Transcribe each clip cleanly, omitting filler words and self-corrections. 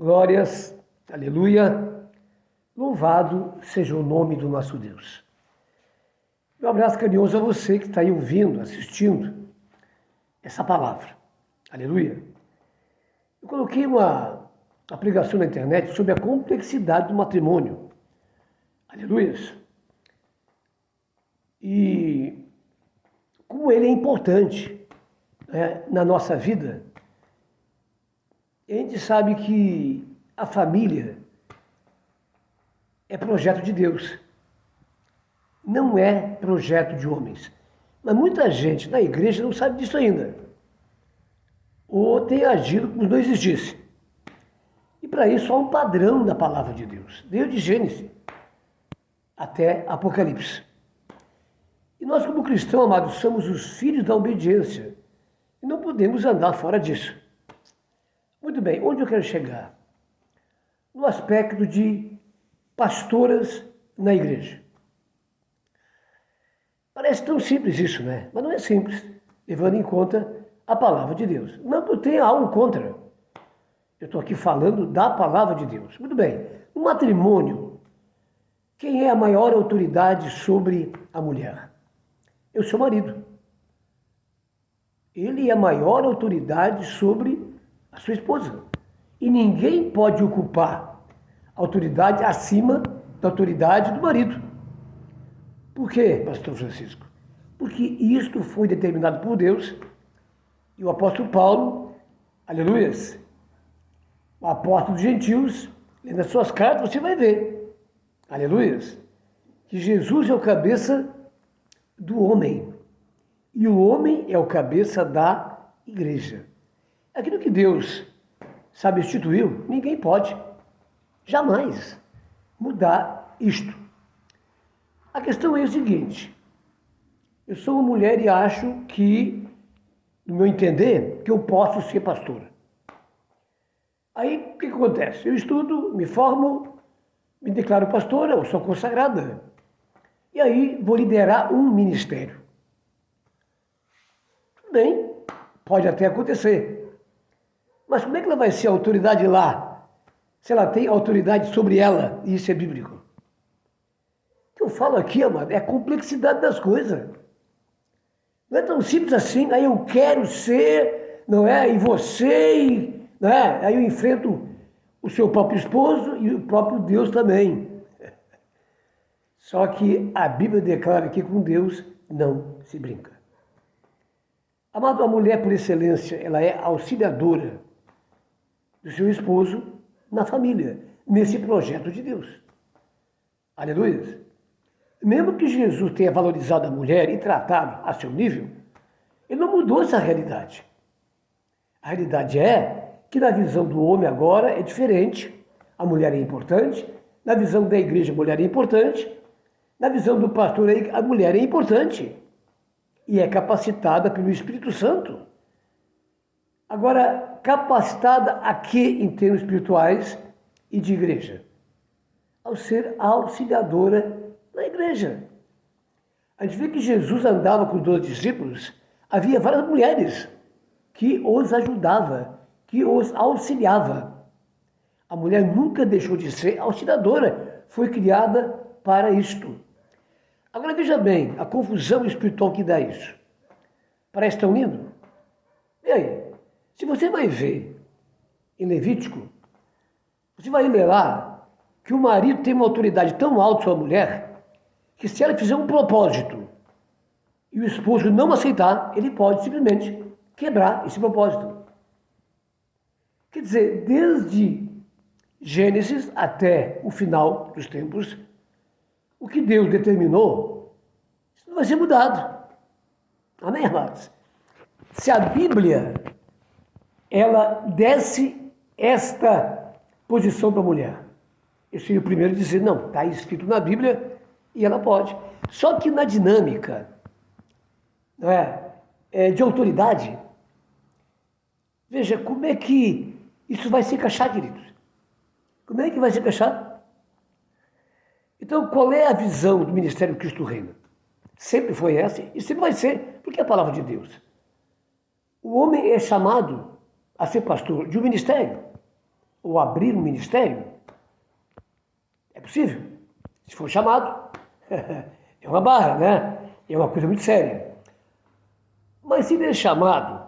Glórias, aleluia, louvado seja o nome do nosso Deus. Meu abraço carinhoso a você que está aí ouvindo, assistindo essa palavra, aleluia. Eu coloquei uma pregação na internet sobre a complexidade do matrimônio, aleluia. E como ele é importante, na nossa vida. A gente sabe que a família é projeto de Deus, não é projeto de homens. Mas muita gente na igreja não sabe disso ainda, ou tem agido como não existisse. E para isso há um padrão da palavra de Deus, desde Gênesis até Apocalipse. E nós, como cristãos, amados, somos os filhos da obediência e não podemos andar fora disso. Muito bem, onde eu quero chegar? No aspecto de pastoras na igreja. Parece tão simples isso, né? Mas não é simples, levando em conta a palavra de Deus. Não que eu tenha algo contra. Eu estou aqui falando da palavra de Deus. Muito bem, no matrimônio, quem é a maior autoridade sobre a mulher? É o seu marido. Ele é a maior autoridade sobre a sua esposa. E ninguém pode ocupar autoridade acima da autoridade do marido. Por quê, pastor Francisco? Porque isto foi determinado por Deus e o apóstolo Paulo, aleluias, o apóstolo dos gentios, lendo as suas cartas, você vai ver, aleluias, que Jesus é o cabeça do homem e o homem é o cabeça da igreja. Aquilo que Deus instituiu, ninguém pode jamais mudar isto. A questão é o seguinte: eu sou uma mulher e acho que, no meu entender, que eu posso ser pastora. Aí, o que acontece? Eu estudo, me formo, me declaro pastora, eu sou consagrada. E aí, vou liderar um ministério. Tudo bem, pode até acontecer. Mas como é que ela vai ser autoridade lá, se ela tem autoridade sobre ela? E isso é bíblico. O que eu falo aqui, amado, é a complexidade das coisas. Não é tão simples assim, aí eu quero ser, não é? E você, não é? Aí eu enfrento o seu próprio esposo e o próprio Deus também. Só que a Bíblia declara que com Deus não se brinca. Amado, a mulher por excelência, ela é auxiliadora do seu esposo na família, nesse projeto de Deus. Aleluia. Mesmo que Jesus tenha valorizado a mulher e tratado a seu nível, ele não mudou essa realidade. A realidade é que na visão do homem agora é diferente. A mulher é importante, na visão da igreja a mulher é importante, na visão do pastor a mulher é importante e é capacitada pelo Espírito Santo. Agora, capacitada a quê em termos espirituais e de igreja? Ao ser auxiliadora da igreja. A gente vê que Jesus andava com os 12 discípulos, havia várias mulheres que os ajudava, que os auxiliava. A mulher nunca deixou de ser auxiliadora, foi criada para isto. Agora veja bem, a confusão espiritual que dá isso. Parece tão lindo? E aí? Se você vai ver em Levítico, você vai ler lá que o marido tem uma autoridade tão alta sobre a mulher que se ela fizer um propósito e o esposo não aceitar, ele pode simplesmente quebrar esse propósito. Quer dizer, desde Gênesis até o final dos tempos, o que Deus determinou, isso não vai ser mudado. Amém, amados? Se a Bíblia ela desse esta posição para a mulher, eu seria o primeiro a dizer, não, está escrito na Bíblia e ela pode. Só que na dinâmica, não de autoridade, veja como é que isso vai se encaixar, queridos. Como é que vai se encaixar? Então, qual é a visão do Ministério Cristo Reina? Sempre foi essa e sempre vai ser, porque é a palavra de Deus. O homem é chamado a ser pastor de um ministério. ou abrir um ministério? É possível, se for chamado. É uma barra, né? É uma coisa muito séria. Mas se ele é chamado,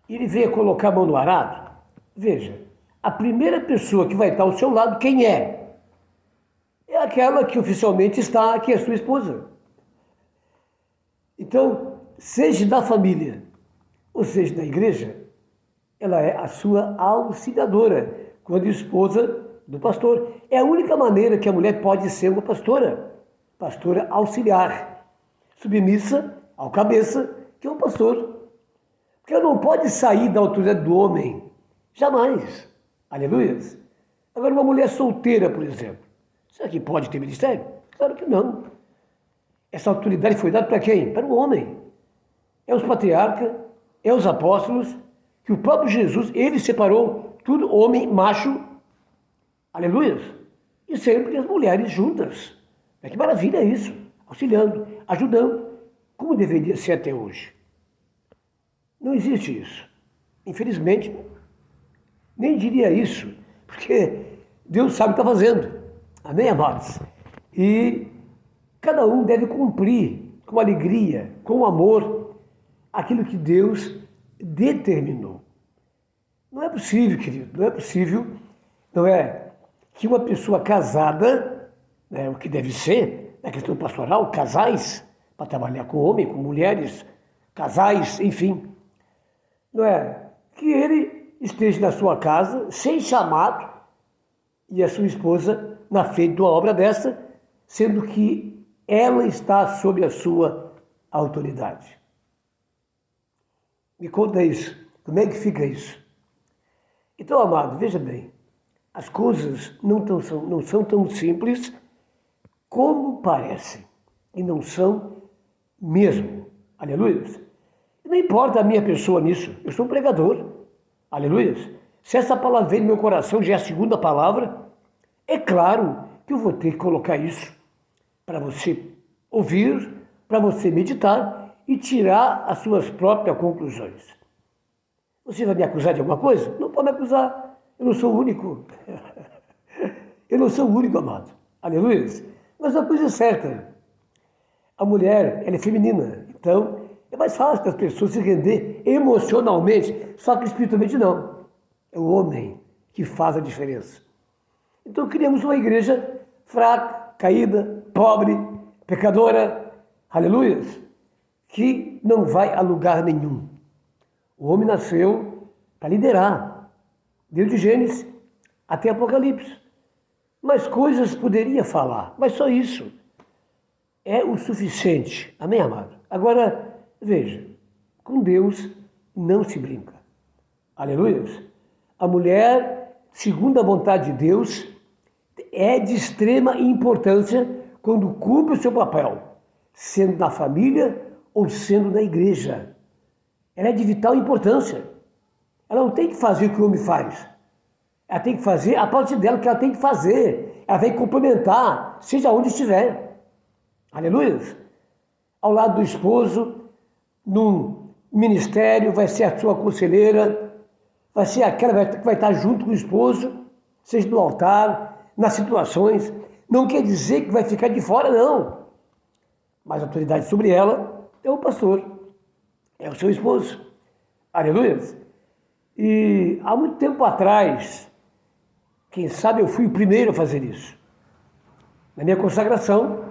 ele vem colocar a mão no arado, veja, a primeira pessoa que vai estar ao seu lado, quem é? É aquela que oficialmente está, que é sua esposa. Então, seja da família, ou seja da igreja, ela é a sua auxiliadora, quando esposa do pastor. É a única maneira que a mulher pode ser uma pastora, pastora auxiliar, submissa ao cabeça, que é um pastor. Porque ela não pode sair da autoridade do homem, jamais. Aleluias. Agora, uma mulher solteira, por exemplo, será que pode ter ministério? Claro que não. Essa autoridade foi dada para quem? Para o homem. É os patriarcas, é os apóstolos, que o próprio Jesus, ele separou tudo, homem, macho, aleluia, e sempre as mulheres juntas. Que maravilha isso, auxiliando, ajudando, como deveria ser até hoje. Não existe isso. Infelizmente, nem diria isso, porque Deus sabe o que está fazendo. Amém, amados? E cada um deve cumprir com alegria, com amor, aquilo que Deus determinou. Não é possível, querido, não é possível, não é, que uma pessoa casada, né, o que deve ser, na questão pastoral, casais, para trabalhar com homem, com mulheres, casais, enfim, não é, que ele esteja na sua casa, sem chamado, e a sua esposa na frente de uma obra dessa, sendo que ela está sob a sua autoridade. Me conta isso. Como é que fica isso? Então, amado, veja bem, as coisas não são tão simples como parecem. E não são mesmo. Aleluia. Não importa a minha pessoa nisso. Eu sou um pregador. Aleluia. Se essa palavra vem no meu coração, já é a segunda palavra, é claro que eu vou ter que colocar isso para você ouvir, para você meditar e tirar as suas próprias conclusões. Você vai me acusar de alguma coisa? Não pode me acusar. Eu não sou o único. Eu não sou o único, amado. Aleluia. Mas a coisa é certa. A mulher, ela é feminina. Então, é mais fácil das pessoas se render emocionalmente, só que espiritualmente não. É o homem que faz a diferença. Então, criamos uma igreja fraca, caída, pobre, pecadora, aleluia, que não vai a lugar nenhum. O homem nasceu para liderar, desde Gênesis até Apocalipse. Mas coisas poderia falar, mas só isso é o suficiente. Amém, amado? Agora, veja, com Deus não se brinca. Aleluia. A mulher, segundo a vontade de Deus, é de extrema importância quando cumpre o seu papel, sendo na família ou sendo na igreja. Ela é de vital importância. Ela não tem que fazer o que o homem faz. Ela tem que fazer a parte dela que ela tem que fazer. Ela vai complementar, seja onde estiver. Aleluia. Ao lado do esposo, num ministério, vai ser a sua conselheira, vai ser aquela que vai estar junto com o esposo, seja no altar, nas situações. Não quer dizer que vai ficar de fora, não. Mas a autoridade sobre ela é o pastor, é o seu esposo. Aleluia. E há muito tempo atrás, quem sabe eu fui o primeiro a fazer isso. Na minha consagração,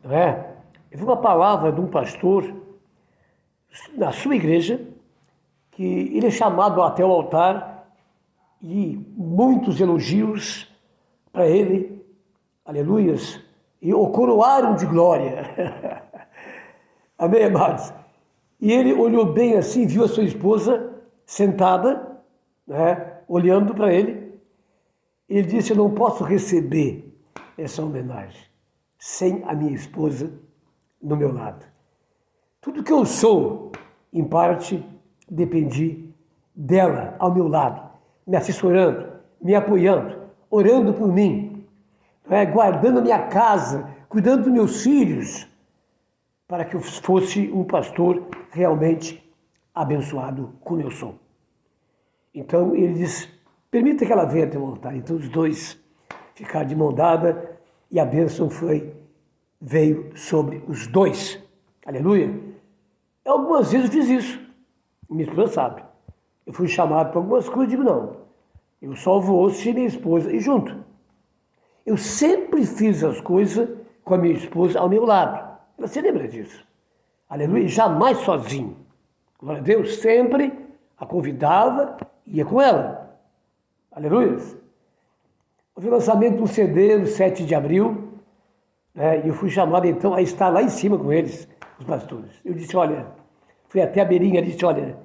não é? Eu vi uma palavra de um pastor na sua igreja, que ele é chamado até o altar e muitos elogios para ele, aleluias, e o coroaram de glória. Amém, amados? E ele olhou bem assim, viu a sua esposa sentada, né, olhando para ele. Ele disse: eu não posso receber essa homenagem sem a minha esposa no meu lado. Tudo que eu sou, em parte, dependi dela ao meu lado, me assessorando, me apoiando, orando por mim, né, guardando a minha casa, cuidando dos meus filhos, para que eu fosse um pastor realmente abençoado como eu sou. Então ele diz: Permita que ela venha te montar. Então os dois ficaram de mão dada e a bênção veio sobre os dois. Aleluia. Algumas vezes eu fiz isso. Minha esposa sabe. Eu fui chamado para algumas coisas e digo, não. Eu só vou se minha esposa ir junto. Eu sempre fiz as coisas com a minha esposa ao meu lado. Você lembra disso? Aleluia. Jamais sozinho. Glória a Deus. Sempre a convidava e ia com ela. Aleluia. Houve o lançamento de um CD no 7 de abril. E eu fui chamado então a estar lá em cima com eles, os pastores. Eu disse, olha, fui até a beirinha e disse, olha,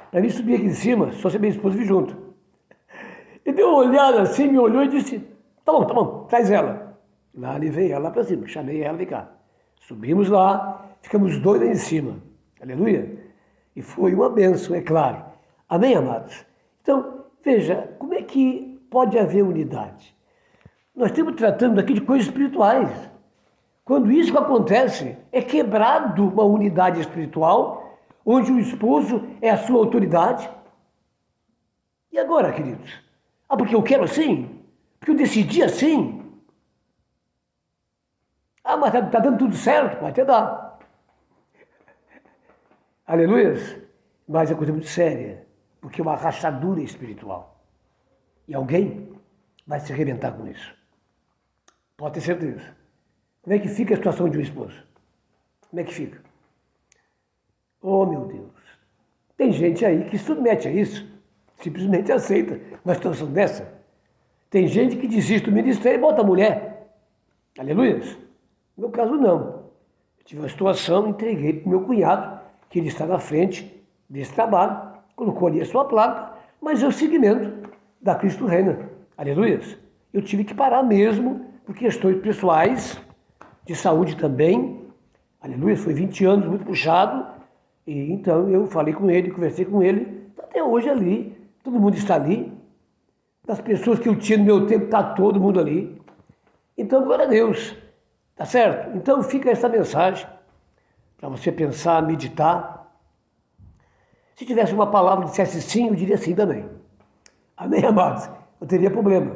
para mim subir aqui em cima, só se a minha esposa vir junto. Ele deu uma olhada assim, me olhou e disse, tá bom, traz ela. Lá levei ela para cima, chamei ela, vem cá. Subimos lá, ficamos dois lá em cima. Aleluia. E foi uma bênção, é claro. Amém, amados? Então, veja, como é que pode haver unidade? Nós estamos tratando aqui de coisas espirituais. Quando isso acontece, é quebrado uma unidade espiritual, onde o esposo é a sua autoridade. E agora, queridos? Porque eu quero assim? Porque eu decidi assim? Mas tá dando tudo certo? Pode até dar. Aleluia. Mas é coisa muito séria, porque é uma rachadura espiritual. E alguém vai se arrebentar com isso. Pode ter certeza. Como é que fica a situação de um esposo? Como é que fica? Oh, meu Deus. Tem gente aí que submete a isso, simplesmente aceita uma situação dessa. Tem gente que desiste do ministério e bota a mulher. Aleluia. No meu caso, não. Eu tive uma situação, entreguei para o meu cunhado, que ele está na frente desse trabalho, colocou ali a sua placa, mas é o seguimento da Cristo Reina. Aleluia. Eu tive que parar mesmo, por questões pessoais, de saúde também. Aleluia, foi 20 anos, muito puxado. E então eu falei com ele, conversei com ele, até hoje ali, todo mundo está ali. Das pessoas que eu tinha no meu tempo, está todo mundo ali. Então, glória a Deus. Tá certo? Então fica essa mensagem para você pensar, meditar. Se tivesse uma palavra que dissesse sim, eu diria sim também. Amém, amados? Não teria problema.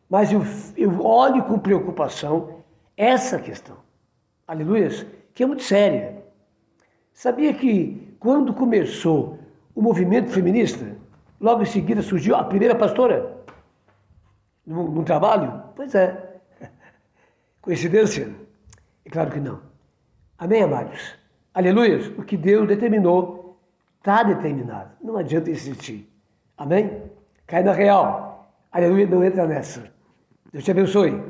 Mas eu olho com preocupação essa questão. Aleluia, que é muito séria. Sabia que quando começou o movimento feminista, logo em seguida surgiu a primeira pastora num trabalho? Pois é. Coincidência? É claro que não. Amém, amados? Aleluia. O que Deus determinou, está determinado. Não adianta insistir. Amém? Cai na real. Aleluia, não entra nessa. Deus te abençoe.